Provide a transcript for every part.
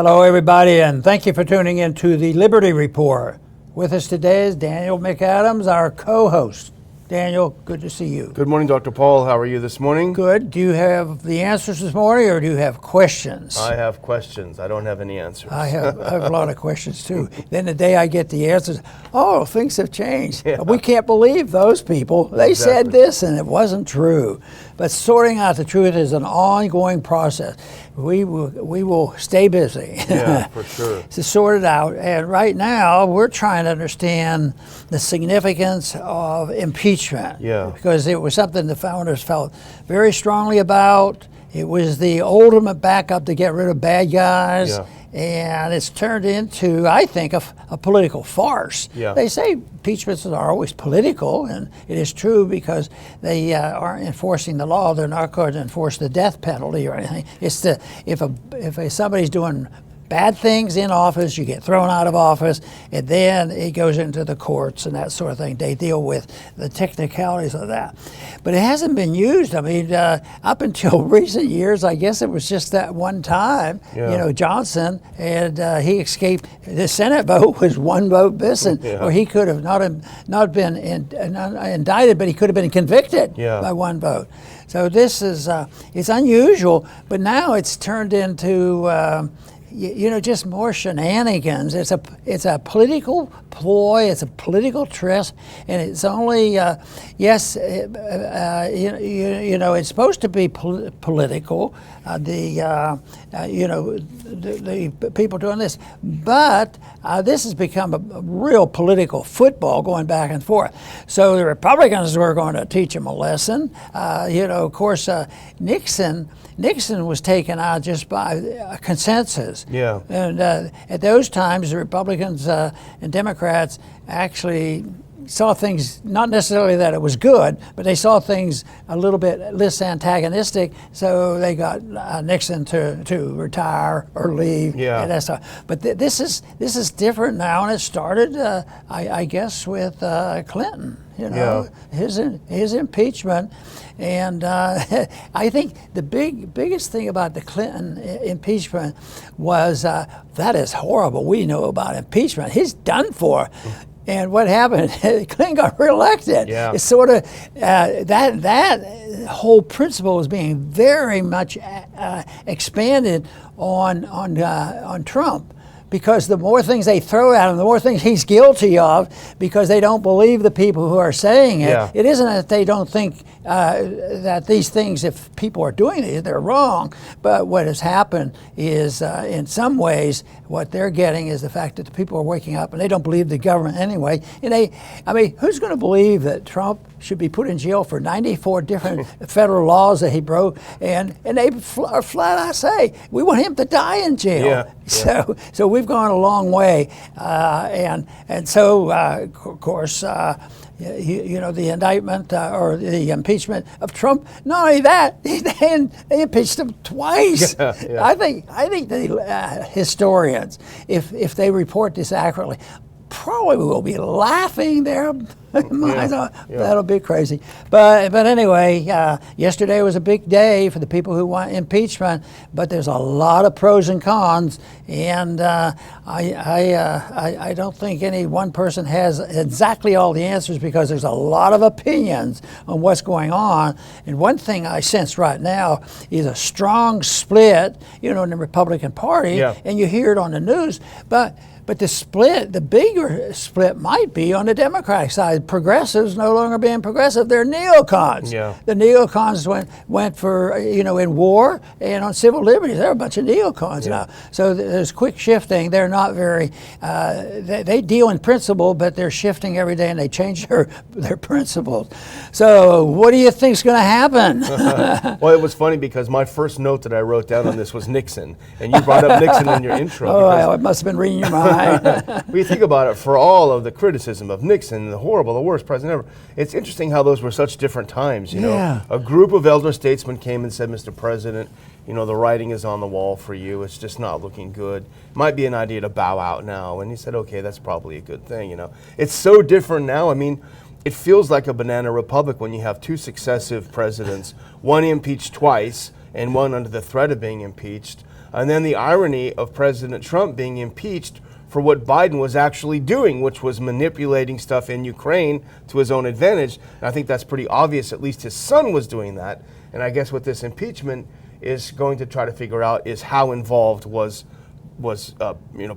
Hello, everybody, and thank you for tuning in to the Liberty Report. With us today is Daniel McAdams, our co-host. Daniel, good to see you. Good morning, Dr. Paul. How are you this morning? Good. Do you have the answers this morning, or do you have questions? I have questions. I don't have any answers. I have a lot of questions, too. Then the day I get the answers, oh, things have changed. Yeah. We can't believe those people. They said this, and it wasn't true. But sorting out the truth is an ongoing process. We will stay busy. Yeah, for sure. To sort it out. And right now, we're trying to understand the significance of impeachment. Yeah. Because it was something the founders felt very strongly about. It was the ultimate backup to get rid of bad guys. Yeah. And it's turned into, I think, a political farce. Yeah. They say impeachments are always political, and it is true because they aren't enforcing the law. They're not going to enforce the death penalty or anything. It's if somebody's doing bad things in office, you get thrown out of office, and then it goes into the courts and that sort of thing. They deal with the technicalities of that. But it hasn't been used. I mean, up until recent years, I guess it was just that one time, Johnson, and he escaped. The Senate vote was one vote missing, or he could have not been indicted, but he could have been convicted by one vote. So this is, it's unusual, but now it's turned into, just more shenanigans. It's a political ploy. It's a political tryst, and it's only it's supposed to be political. The people doing this, but this has become a real political football going back and forth. So the Republicans were going to teach them a lesson. Of course, Nixon was taken out just by consensus. Yeah. And at those times, the Republicans and Democrats actually saw things, not necessarily that it was good, but they saw things a little bit less antagonistic, so they got Nixon to retire or leave. Yeah. And that's but this is different now, and it started, I guess, with Clinton. His impeachment. And I think the biggest thing about the Clinton impeachment was that is horrible. We know about impeachment. He's done for. And what happened? Clinton got reelected. Yeah. It's sort of that whole principle is being very much expanded on Trump. Because the more things they throw at him, the more things he's guilty of, because they don't believe the people who are saying it. Yeah. It isn't that they don't think that these things, if people are doing it, they're wrong. But what has happened is, in some ways, what they're getting is the fact that the people are waking up and they don't believe the government anyway. And who's going to believe that Trump should be put in jail for 94 different federal laws that he broke? And they are flat out say, we want him to die in jail. Yeah. So we've gone a long way, and so of course the indictment or the impeachment of Trump. Not only that, they impeached him twice. Yeah. I think the historians, if they report this accurately, probably will be laughing their minds off. That'll be crazy. But anyway, yesterday was a big day for the people who want impeachment, but there's a lot of pros and cons, and I don't think any one person has exactly all the answers, because there's a lot of opinions on what's going on. And one thing I sense right now is a strong split, in the Republican Party, and you hear it on the news, but the bigger split might be on the Democratic side. Progressives no longer being progressive, they're neocons. Yeah. The neocons went for, in war and on civil liberties. They're a bunch of neocons now. So there's quick shifting. They're not very, they deal in principle, but they're shifting every day and they change their principles. So what do you think's going to happen? Well, it was funny because my first note that I wrote down on this was Nixon, and you brought up Nixon in your intro. I must have been reading your mind. When you think about it, for all of the criticism of Nixon, the worst president ever, it's interesting how those were such different times. A group of elder statesmen came and said, Mr. President, the writing is on the wall for you. It's just not looking good. Might be an idea to bow out now. And he said, okay, that's probably a good thing. It's so different now. I mean, it feels like a banana republic when you have two successive presidents, one impeached twice and one under the threat of being impeached. And then the irony of President Trump being impeached for what Biden was actually doing, which was manipulating stuff in Ukraine to his own advantage. And I think that's pretty obvious. At least his son was doing that. And I guess what this impeachment is going to try to figure out is how involved was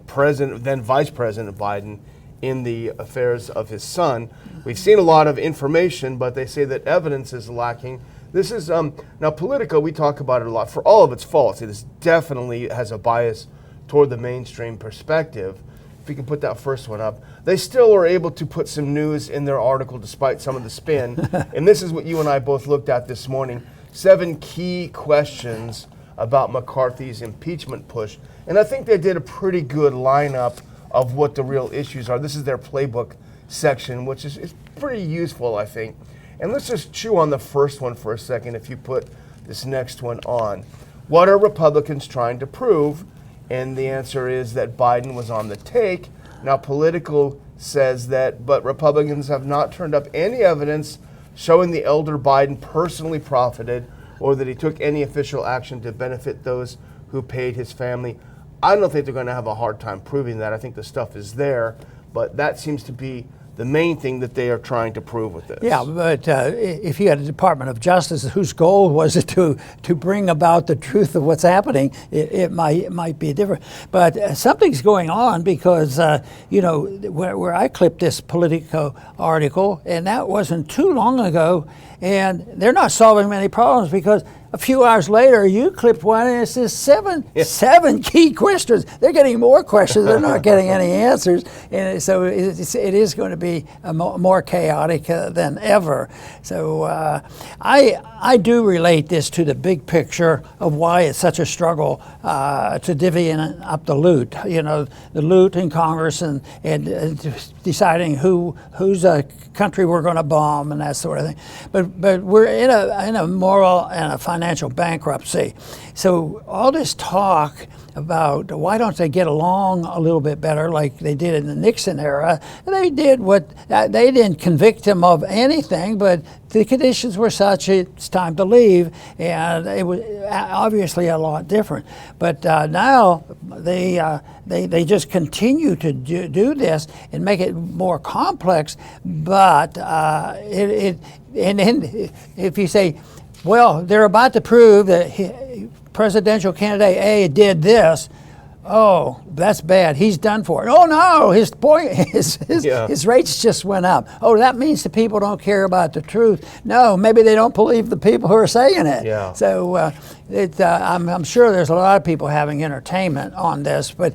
President, then Vice President Biden, in the affairs of his son. We've seen a lot of information, but they say that evidence is lacking. This is, now Politico, we talk about it a lot. For all of its faults, it is definitely has a bias toward the mainstream perspective. If we can put that first one up. They still are able to put some news in their article despite some of the spin. And this is what you and I both looked at this morning. 7 key questions about McCarthy's impeachment push. And I think they did a pretty good lineup of what the real issues are. This is their playbook section, which is pretty useful, I think. And let's just chew on the first one for a second if you put this next one on. What are Republicans trying to prove? And the answer is that Biden was on the take. Now, Politico says that, but Republicans have not turned up any evidence showing the elder Biden personally profited or that he took any official action to benefit those who paid his family. I don't think they're going to have a hard time proving that. I think the stuff is there, but that seems to be the main thing that they are trying to prove with this. Yeah, but if you had a Department of Justice whose goal was it to bring about the truth of what's happening, it might be different. But something's going on because, where I clipped this Politico article, and that wasn't too long ago, and they're not solving many problems because a few hours later, you clipped one, and it says seven key questions. They're getting more questions. They're not getting any answers. And so it is going to be more chaotic than ever. So I do relate this to the big picture of why it's such a struggle to divvy up the loot. You know, the loot in Congress and deciding whose country we're going to bomb and that sort of thing. But we're in a moral and a financial bankruptcy. So all this talk about why don't they get along a little bit better like they did in the Nixon era, they did what, they didn't convict him of anything, but the conditions were such it's time to leave, and it was obviously a lot different. But now they just continue to do this and make it more complex, but and then if you say, well, they're about to prove that presidential candidate A did this. Oh, that's bad. He's done for it. Oh no, his rates just went up. Oh, that means the people don't care about the truth. No, maybe they don't believe the people who are saying it. Yeah. So I'm sure there's a lot of people having entertainment on this, but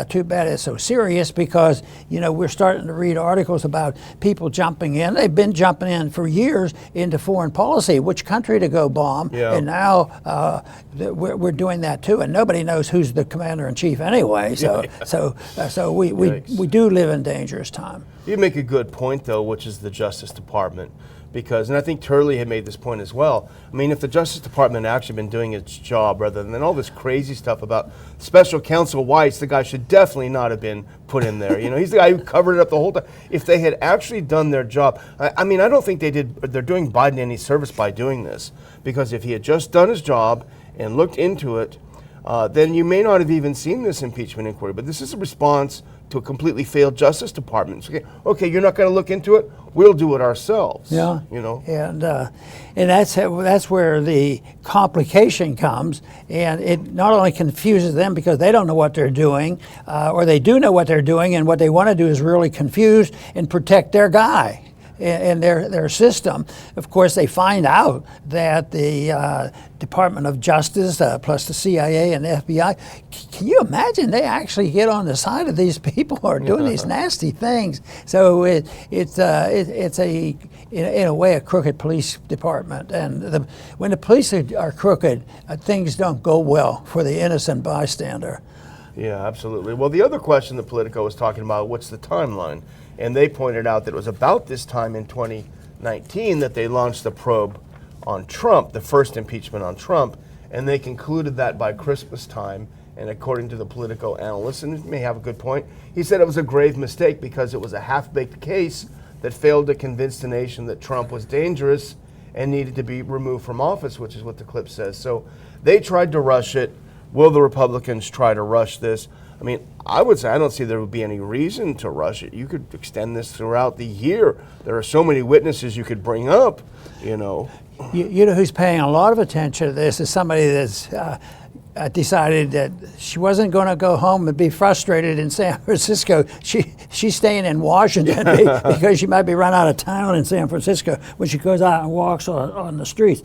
too bad it's so serious because we're starting to read articles about people jumping in. They've been jumping in for years into foreign policy, which country to go bomb, and now we're doing that too, and nobody knows who's the commander in chief anyway. So we do live in dangerous time. You make a good point though, which is the Justice Department. Because, and I think Turley had made this point as well, I mean, if the Justice Department had actually been doing its job rather than all this crazy stuff about Special Counsel Weiss, the guy should definitely not have been put in there. He's the guy who covered it up the whole time. If they had actually done their job, I mean, I don't think they're doing Biden any service by doing this. Because if he had just done his job and looked into it, then you may not have even seen this impeachment inquiry. But this is a response to a completely failed Justice Department. Okay, you're not going to look into it. We'll do it ourselves. Yeah, and that's where the complication comes, and it not only confuses them because they don't know what they're doing, or they do know what they're doing, and what they want to do is really confuse and protect their guy in their system. Of course, they find out that the Department of Justice, plus the CIA and the FBI, can you imagine they actually get on the side of these people who are doing these nasty things? So it's in a way a crooked police department, and when the police are crooked, things don't go well for the innocent bystander. Yeah, absolutely. Well, the other question that Politico was talking about, what's the timeline? And they pointed out that it was about this time in 2019 that they launched the probe on Trump, the first impeachment on Trump, and they concluded that by Christmas time. And according to the Politico analyst, and he may have a good point, he said it was a grave mistake because it was a half-baked case that failed to convince the nation that Trump was dangerous and needed to be removed from office, which is what the clip says. So they tried to rush it. Will the Republicans try to rush this? I mean, I would say I don't see there would be any reason to rush it. You could extend this throughout the year. There are so many witnesses you could bring up, you know. You know who's paying a lot of attention to this is somebody that's decided that she wasn't going to go home and be frustrated in San Francisco. She's staying in Washington because she might be run out of town in San Francisco when she goes out and walks on the streets.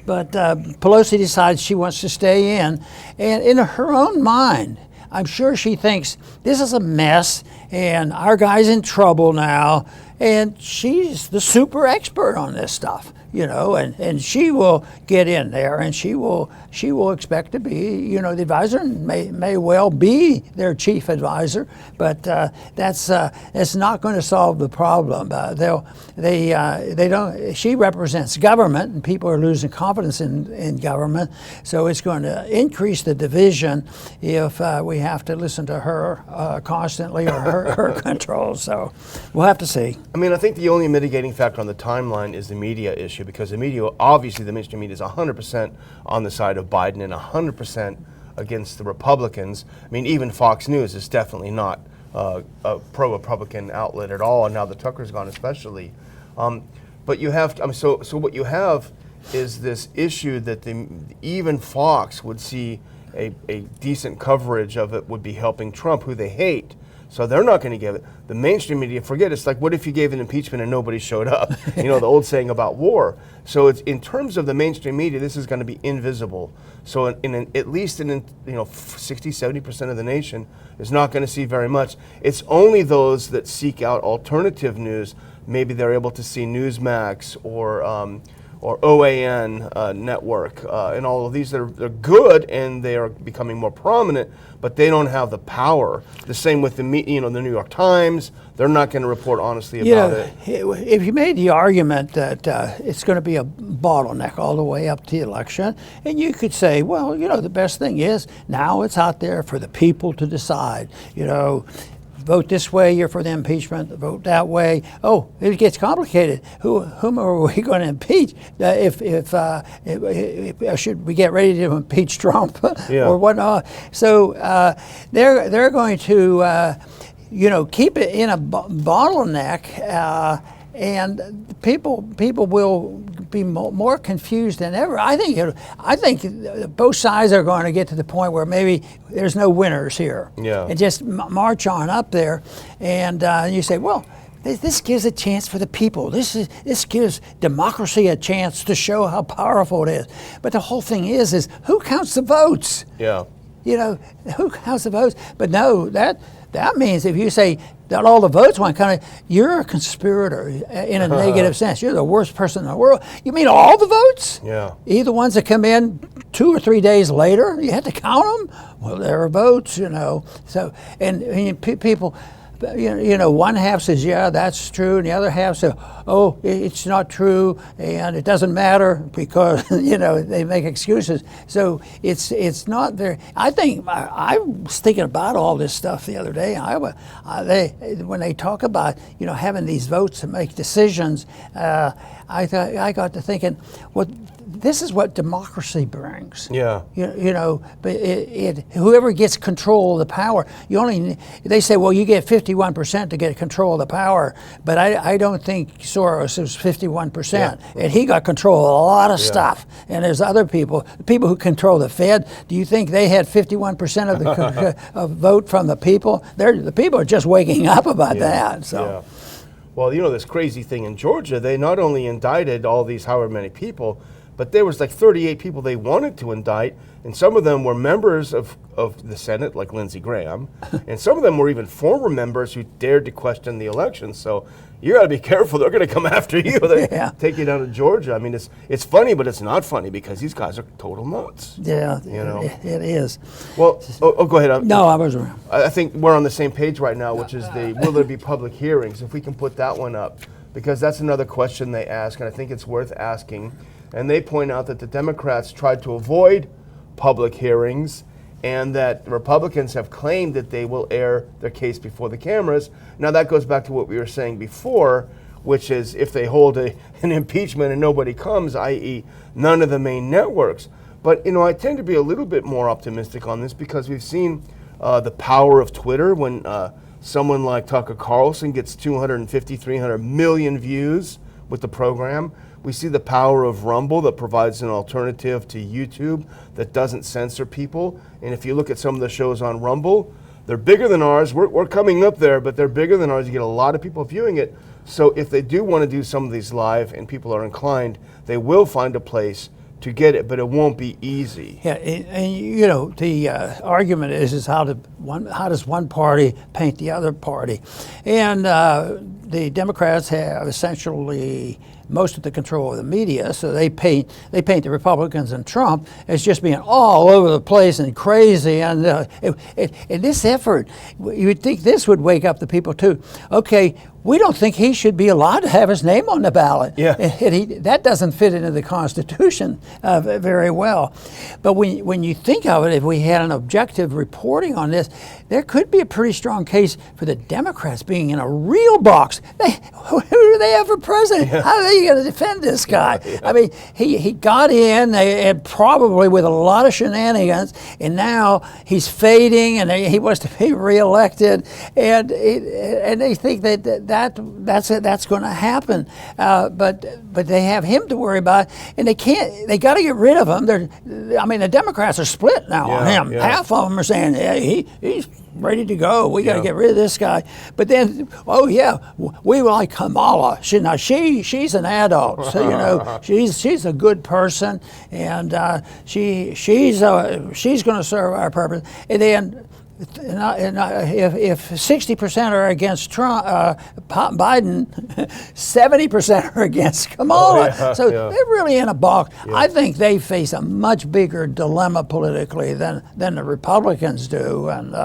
But Pelosi decides she wants to stay in, and in her own mind, I'm sure she thinks this is a mess and our guy's in trouble now, and she's the super expert on this stuff. You know, and she will get in there, and she will expect to be, you know, the advisor, and may well be their chief advisor, but that's not going to solve the problem. They don't. She represents government, and people are losing confidence in government. So it's going to increase the division if we have to listen to her constantly, or her control. So we'll have to see. I mean, I think the only mitigating factor on the timeline is the media issue, because the media, obviously the mainstream media is 100% on the side of Biden and 100% against the Republicans. I mean, even Fox News is definitely not a pro-Republican outlet at all, and now the Tucker's gone especially. But you have, so what you have is this issue that even Fox would see a decent coverage of it would be helping Trump, who they hate. So they're not going to give it. The mainstream media, forget it. It's like, what if you gave an impeachment and nobody showed up? You know, the old saying about war. So it's, in terms of the mainstream media, this is going to be invisible. So at least in 60, 70% of the nation is not going to see very much. It's only those that seek out alternative news. Maybe they're able to see Newsmax or OAN network, and all of these. They're good, and they are becoming more prominent, but they don't have the power. The same with the New York Times. They're not going to report honestly about it. If you made the argument that it's going to be a bottleneck all the way up to the election, and you could say, well, you know, the best thing is now it's out there for the people to decide. You know, vote this way, you're for the impeachment, vote that way. Oh, it gets complicated. Whom are we going to impeach? If should we get ready to impeach Trump or whatnot? So they're going to keep it in a bottleneck, and people will be more confused than ever. I think both sides are going to get to the point where maybe there's no winners here, and just march on up there. And you say, well, this gives a chance for the people. This gives democracy a chance to show how powerful it is. But the whole thing is who counts the votes? Yeah. You know, who counts the votes? But no, that means if you say that all the votes went kind of, you're a conspirator in a negative sense. You're the worst person in the world. You mean all the votes? Yeah. Either ones that come in 2 or 3 days later, you had to count them? Well, there are votes, you know. So, and people, one half says, yeah, that's true, and the other half says, oh, it's not true, and it doesn't matter because, they make excuses. So it's not very, I think, I was thinking about all this stuff the other day. When they talk about, having these votes to make decisions, I got to thinking, well, this is what democracy brings. Yeah. But whoever gets control of the power, they say, well, you get 51% to get control of the power, but I don't think Soros is 51%, and he got control of a lot of stuff. And there's other people who control the Fed. Do you think they had 51% of the vote from the people? The people are just waking up about that. So. Yeah. Well, this crazy thing in Georgia, they not only indicted all these however many people, but there was like 38 people they wanted to indict, and some of them were members of the Senate, like Lindsey Graham, and some of them were even former members who dared to question the election. So you got to be careful; they're going to come after you. They take you down to Georgia. I mean, it's funny, but it's not funny because these guys are total nuts. Yeah, it is. Well, go ahead. No, I was wrong. I think we're on the same page right now, which is will there be public hearings? If we can put that one up, because that's another question they ask, and I think it's worth asking. And they point out that the Democrats tried to avoid public hearings, and that Republicans have claimed that they will air their case before the cameras. Now that goes back to what we were saying before, which is if they hold an impeachment and nobody comes, i.e. none of the main networks. But I tend to be a little bit more optimistic on this because we've seen the power of Twitter when someone like Tucker Carlson gets 250, 300 million views with the program. We see the power of Rumble that provides an alternative to YouTube that doesn't censor people. And if you look at some of the shows on Rumble, they're bigger than ours. We're coming up there, but they're bigger than ours. You get a lot of people viewing it. So if they do want to do some of these live and people are inclined, they will find a place to get it, but it won't be easy. Yeah, and the argument is how does one party paint the other party, and the Democrats have essentially most of the control of the media, so they paint the Republicans and Trump as just being all over the place and crazy. And in this effort, you would think this would wake up the people too. Okay, we don't think he should be allowed to have his name on the ballot. Yeah. That doesn't fit into the Constitution very well. But when you think of it, if we had an objective reporting on this, there could be a pretty strong case for the Democrats being in a real box. Who do they have for president? Yeah. How are they going to defend this guy? Yeah. I mean, he got in and probably with a lot of shenanigans, and now he's fading, and he wants to be reelected, and they think that's going to happen. But they have him to worry about, and they got to get rid of him. The Democrats are split now on him. Yeah. Half of them are saying, yeah, he's ready to go. We got to get rid of this guy. But then, we like Kamala. She's an adult. So she's a good person, and she's going to serve our purpose. And then, if 60% are against Trump, Biden, 70% are against Kamala. They're really in a box. Yeah. I think they face a much bigger dilemma politically than the Republicans do, and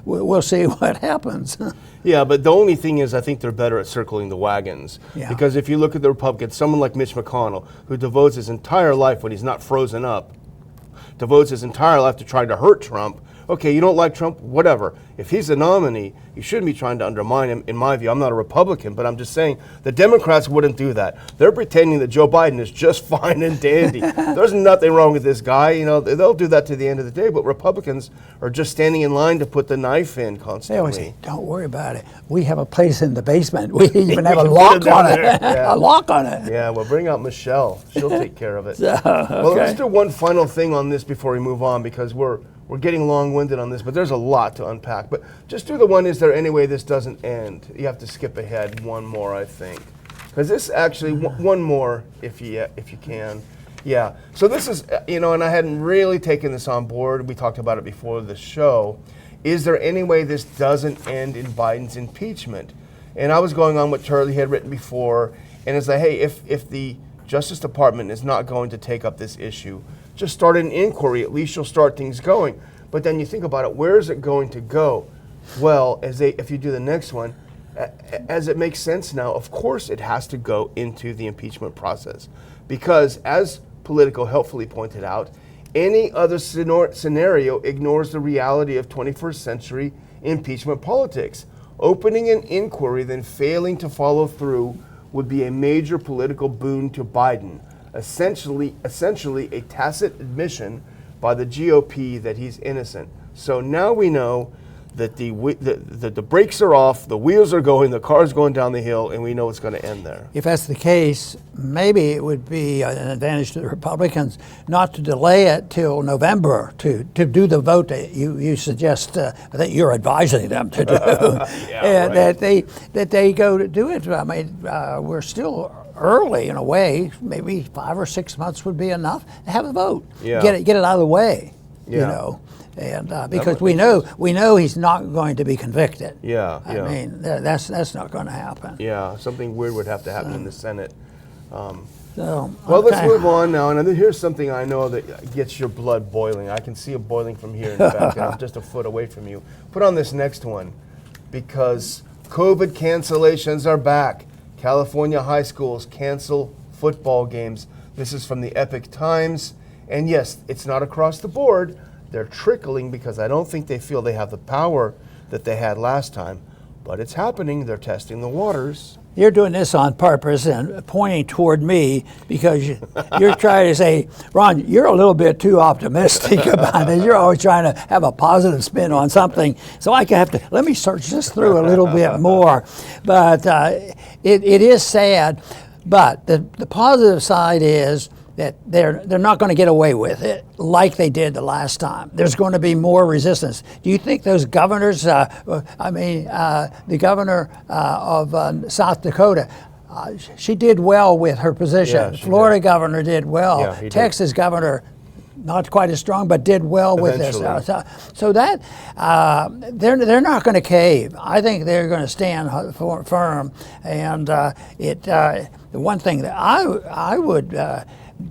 we'll see what happens. Yeah, but the only thing is I think they're better at circling the wagons. Yeah. Because if you look at the Republicans, someone like Mitch McConnell, who devotes his entire life when he's not frozen up, devotes his entire life to trying to hurt Trump. Okay, you don't like Trump, whatever. If he's a nominee, you shouldn't be trying to undermine him, in my view. I'm not a Republican, but I'm just saying the Democrats wouldn't do that. They're pretending that Joe Biden is just fine and dandy. There's nothing wrong with this guy. They'll do that to the end of the day, but Republicans are just standing in line to put the knife in constantly. They always say, don't worry about it. We have a place in the basement. We even have a lock on it. Yeah. A lock on it. Yeah, well, bring out Michelle. She'll take care of it. Well, let's do one final thing on this before we move on, because we're getting long-winded on this, but there's a lot to unpack. But just do the one, is there any way this doesn't end? You have to skip ahead one more, I think. Because this actually, one more, if you can. Yeah, so this is, and I hadn't really taken this on board. We talked about it before the show. Is there any way this doesn't end in Biden's impeachment? And I was going on what Charlie had written before, and it's like, hey, if the Justice Department is not going to take up this issue, just start an inquiry. At least you'll start things going. But then you think about it, where is it going to go? Well, if you do the next one, as it makes sense now, of course it has to go into the impeachment process. Because as Politico helpfully pointed out, any other scenario ignores the reality of 21st century impeachment politics. Opening an inquiry, then failing to follow through would be a major political boon to Biden. Essentially a tacit admission by the GOP that he's innocent. So now we know that the brakes are off, the wheels are going, the car's going down the hill, and we know it's going to end there. If that's the case, maybe it would be an advantage to the Republicans not to delay it till November to do the vote that you suggest that you're advising them to do. Right. That they go to do it. I mean, we're still early in a way. Maybe 5 or 6 months would be enough to have a vote. Yeah. Get it out of the way. Yeah. And because we know he's not going to be convicted. Yeah. I mean, that's not going to happen. Yeah, something weird would have to happen in the Senate. Well, let's move on now. And here's something I know that gets your blood boiling. I can see it boiling from here, in fact, and I'm just a foot away from you. Put on this next one, because COVID cancellations are back. California high schools cancel football games. This is from the Epic Times. And yes, it's not across the board. They're trickling because I don't think they feel they have the power that they had last time. but it's happening. They're testing the waters. You're doing this on purpose and pointing toward me because you're trying to say, Ron, you're a little bit too optimistic about it. You're always trying to have a positive spin on something. So I have to, let me search this through a little bit more. But it is sad. But the positive side is that they're not going to get away with it like they did the last time. There's going to be more resistance. Do you think those governors, the governor of South Dakota, she did well with her position. Yeah, Florida governor did well. Yeah, Texas governor, not quite as strong, but did well with this. So that they're not going to cave. I think they're going to stand firm. And the one thing that I would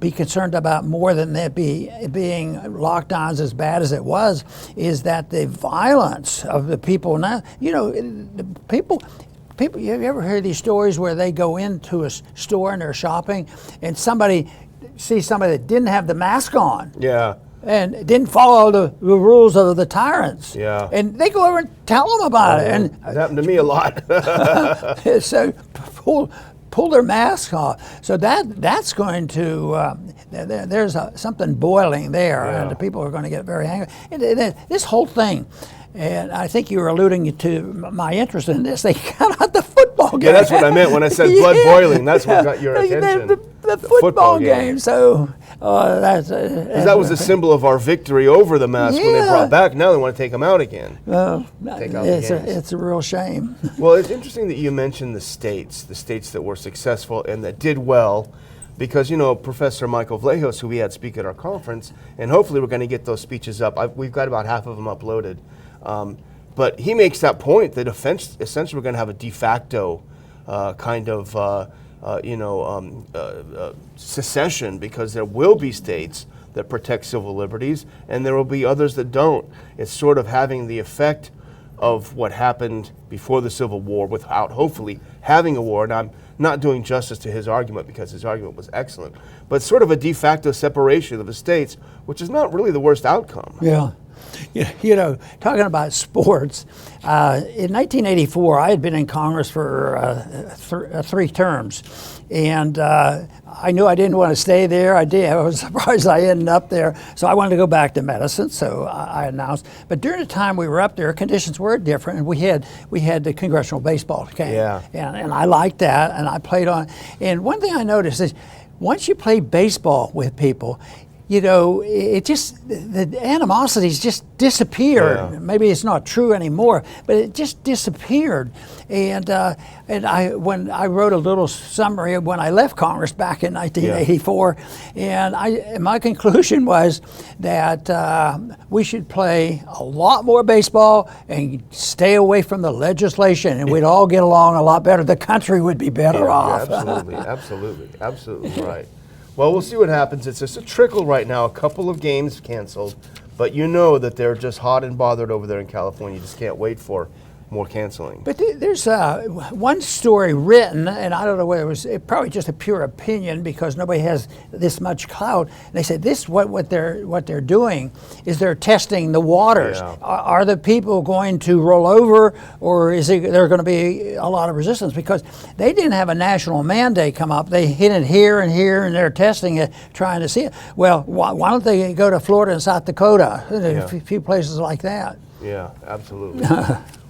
be concerned about more than that being lockdowns as bad as it was is that the violence of the people now. The people. You ever hear these stories where they go into a store and they're shopping, and somebody sees somebody that didn't have the mask on? Yeah. And didn't follow the rules of the tyrants. Yeah. And they go over and tell them about it. And it happened to me a lot. so pull their masks off. So that's going to there's something boiling there, and the people are going to get very angry. And this whole thing. And I think you were alluding to my interest in this. They cut out the football game. Yeah, that's what I meant when I said blood boiling. That's what got your attention. The football game. So that was a symbol of our victory over the mask when they brought back. Now they want to take them out again. It's a real shame. Well, it's interesting that you mentioned the states that were successful and that did well. Because, Professor Michael Vlahos, who we had speak at our conference, and hopefully we're going to get those speeches up. We've got about half of them uploaded. But he makes that point that essentially we're going to have a de facto secession, because there will be states that protect civil liberties and there will be others that don't. It's sort of having the effect of what happened before the Civil War without hopefully having a war. And I'm not doing justice to his argument because his argument was excellent, but sort of a de facto separation of the states, which is not really the worst outcome. Yeah. Talking about sports, in 1984, I had been in Congress for 3 terms, and I knew I didn't want to stay there. I was surprised I ended up there, so I wanted to go back to medicine, so I announced. But during the time we were up there, conditions were different, and we had the congressional baseball game, and I liked that, and I played on. And one thing I noticed is, once you play baseball with people, it just, the animosities just disappeared. Yeah. Maybe it's not true anymore, but it just disappeared. And when I wrote a little summary when I left Congress back in 1984, and my conclusion was that we should play a lot more baseball and stay away from the legislation, and we'd all get along a lot better. The country would be better off. Absolutely right. Well, we'll see what happens. It's just a trickle right now. A couple of games canceled, but that they're just hot and bothered over there in California. You just can't wait for more canceling. But there's one story written, and I don't know whether it probably just a pure opinion because nobody has this much clout. They said what they're doing is they're testing the waters. Yeah. Are the people going to roll over, or is there going to be a lot of resistance? Because they didn't have a national mandate come up. They hit it here and here, and they're testing it, trying to see it. Well, why don't they go to Florida and South Dakota, a few places like that? Yeah, absolutely.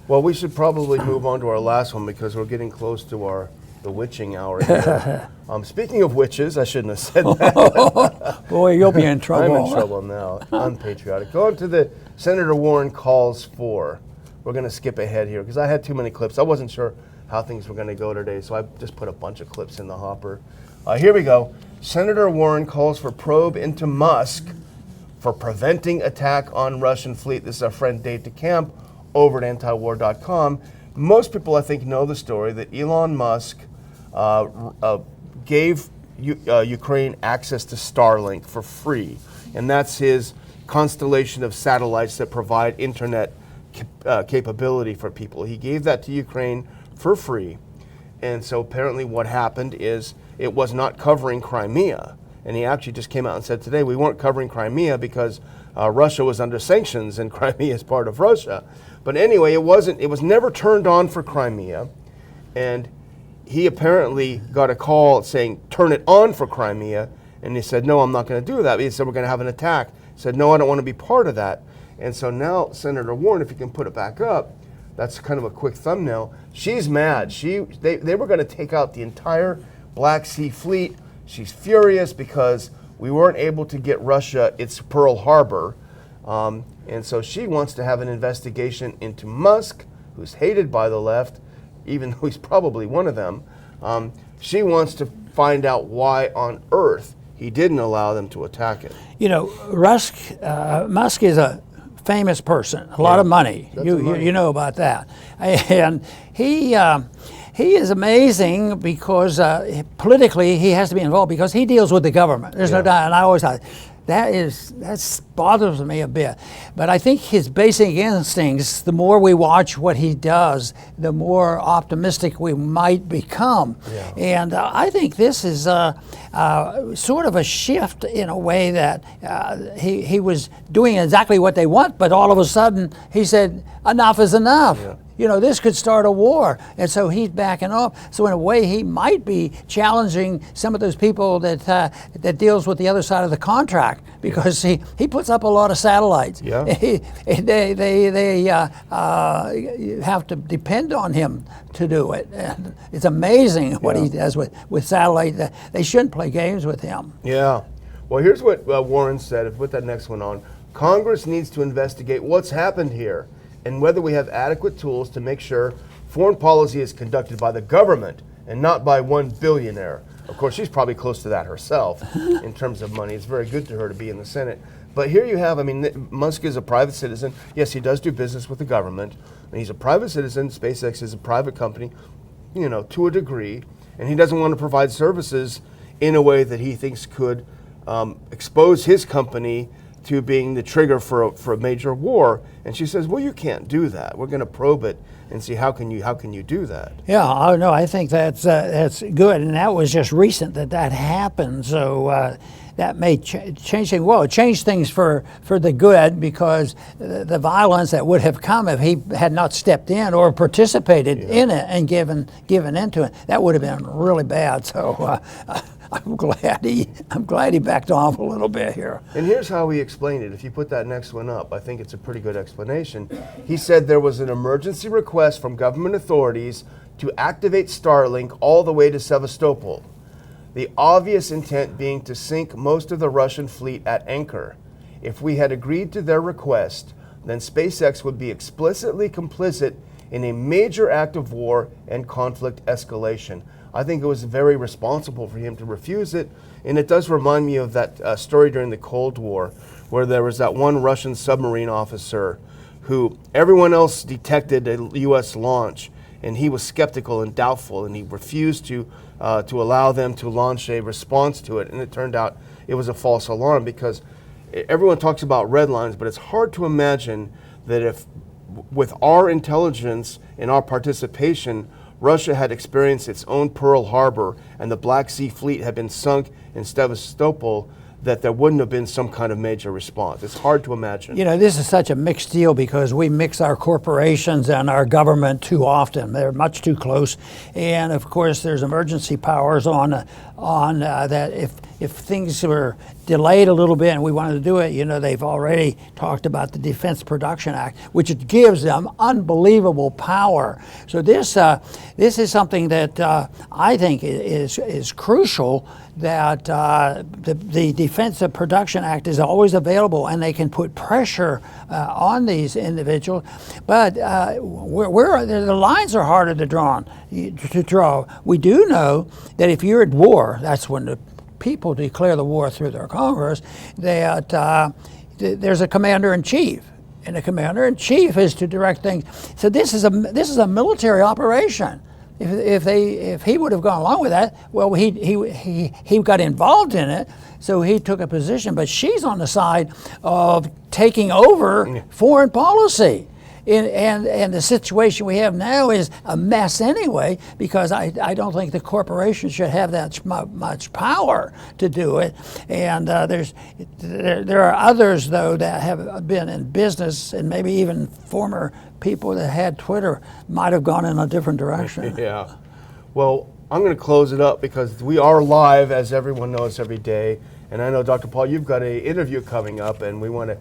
Well, we should probably move on to our last one because we're getting close to the witching hour here. Speaking of witches, I shouldn't have said that. Boy, you'll be in trouble. I'm in trouble now. Unpatriotic. Go on to the Senator Warren calls for. We're going to skip ahead here because I had too many clips. I wasn't sure how things were going to go today, so I just put a bunch of clips in the hopper. Here we go. Senator Warren calls for probe into Musk for preventing attack on Russian fleet. This is our friend Dave DeCamp over at antiwar.com. Most people, I think, know the story that Elon Musk gave Ukraine access to Starlink for free. And that's his constellation of satellites that provide internet capability for people. He gave that to Ukraine for free. And so apparently what happened is it was not covering Crimea. And he actually just came out and said today, we weren't covering Crimea because Russia was under sanctions and Crimea is part of Russia. But anyway, it was never turned on for Crimea. And he apparently got a call saying, turn it on for Crimea. And he said, no, I'm not going to do that. He said, we're going to have an attack. He said, no, I don't want to be part of that. And so now Senator Warren, if you can put it back up, that's kind of a quick thumbnail. She's mad. They were going to take out the entire Black Sea Fleet. She's furious because we weren't able to get Russia its Pearl Harbor. And so she wants to have an investigation into Musk, who's hated by the left, even though he's probably one of them. She wants to find out why on earth he didn't allow them to attack it. You know, Musk is a famous person, a lot of money. You know about that. And he is amazing because politically he has to be involved because he deals with the government. There's no doubt. And I always thought, that bothers me a bit. But I think his basic instincts, the more we watch what he does, the more optimistic we might become. Yeah. And I think this is sort of a shift in a way that he was doing exactly what they want, but all of a sudden he said, enough is enough. Yeah. You know, this could start a war. And so he's backing off. So in a way, he might be challenging some of those people that deals with the other side of the contract because he puts up a lot of satellites. Yeah. They have to depend on him to do it. And it's amazing what he does with satellite. They shouldn't play games with him. Yeah. Well, here's what Warren said. Put that next one on. Congress needs to investigate what's happened here and whether we have adequate tools to make sure foreign policy is conducted by the government and not by one billionaire. Of course, she's probably close to that herself in terms of money. It's very good to her to be in the Senate. But here you have, I mean, Musk is a private citizen. Yes, he does do business with the government. And he's a private citizen. SpaceX is a private company, you know, to a degree. And he doesn't want to provide services in a way that he thinks could expose his company to being the trigger for a major war. And she says, well, you can't do that. We're going to probe it and see how can you do that. Yeah, no, I think that's good. And that was just recent that happened. So that may change things. Well, it changed things for the good because the violence that would have come if he had not stepped in or participated in it and given into it, that would have been really bad. So I'm glad he backed off a little bit here. And here's how he explained it. If you put that next one up, I think it's a pretty good explanation. He said there was an emergency request from government authorities to activate Starlink all the way to Sevastopol. The obvious intent being to sink most of the Russian fleet at anchor. If we had agreed to their request, then SpaceX would be explicitly complicit in a major act of war and conflict escalation. I think it was very responsible for him to refuse it. And it does remind me of that story during the Cold War where there was that one Russian submarine officer who everyone else detected a U.S. launch and he was skeptical and doubtful and he refused to allow them to launch a response to it. And it turned out it was a false alarm because everyone talks about red lines, but it's hard to imagine that if with our intelligence and our participation, Russia had experienced its own Pearl Harbor and the Black Sea Fleet had been sunk in Sevastopol, that there wouldn't have been some kind of major response. It's hard to imagine. You know, this is such a mixed deal because we mix our corporations and our government too often. They're much too close. And of course, there's emergency powers on that if things were delayed a little bit and we wanted to do it, you know, they've already talked about the Defense Production Act, which gives them unbelievable power. So this is something that I think is crucial, that the Defense Production Act is always available and they can put pressure on these individuals. But the lines are harder to draw. We do know that if you're at war, that's when the people declare the war through their Congress, that there's a commander-in-chief. And the commander-in-chief is to direct things. So this is a military operation. If he would have gone along with that, well, he got involved in it, so he took a position. But she's on the side of taking over foreign policy. And the situation we have now is a mess anyway, because I don't think the corporation should have that much power to do it. And there are others, though, that have been in business, and maybe even former people that had Twitter might have gone in a different direction. Yeah. Well, I'm going to close it up because we are live, as everyone knows, every day. And I know, Dr. Paul, you've got an interview coming up, and we want to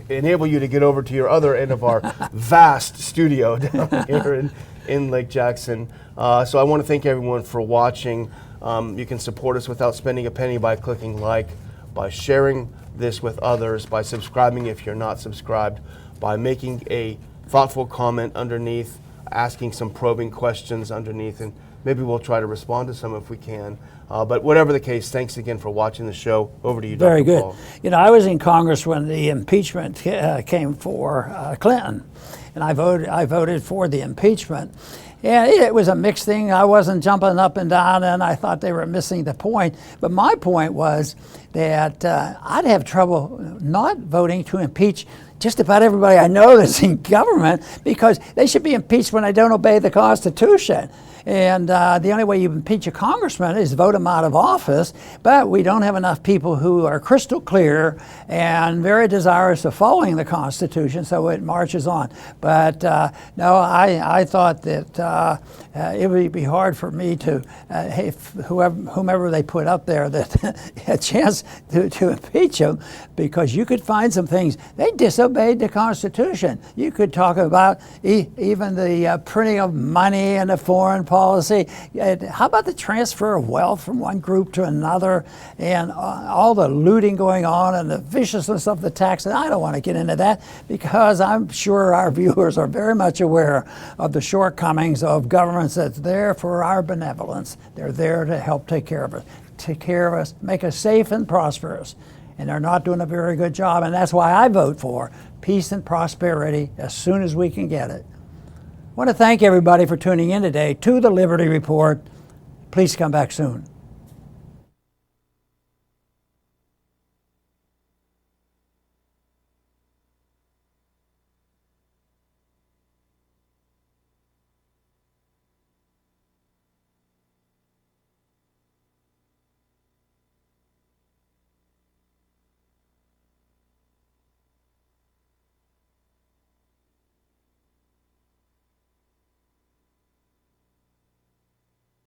enable you to get over to your other end of our vast studio down here in Lake Jackson. So I want to thank everyone for watching. You can support us without spending a penny by clicking like, by sharing this with others, by subscribing if you're not subscribed, by making a thoughtful comment underneath, asking some probing questions underneath, and maybe we'll try to respond to some if we can. But whatever the case, thanks again for watching the show. Over to you, Dr. Very good. Paul. You know, I was in Congress when the impeachment came for Clinton, and I voted for the impeachment. And it was a mixed thing. I wasn't jumping up and down, and I thought they were missing the point. But my point was that I'd have trouble not voting to impeach just about everybody I know that's in government, because they should be impeached when they don't obey the Constitution. And the only way you impeach a congressman is vote him out of office. But we don't have enough people who are crystal clear and very desirous of following the Constitution, so it marches on. But no, I thought that it would be hard for me to, if whomever they put up there, that a chance to impeach them, because you could find some things. They disobeyed the Constitution. You could talk about even the printing of money and the foreign policy. How about the transfer of wealth from one group to another, and all the looting going on and the viciousness of the taxes? I don't want to get into that, because I'm sure our viewers are very much aware of the shortcomings of governments that's there for our benevolence. They're there to help take care of us, make us safe and prosperous. And they're not doing a very good job, and that's why I vote for peace and prosperity as soon as we can get it. I want to thank everybody for tuning in today to the Liberty Report. Please come back soon.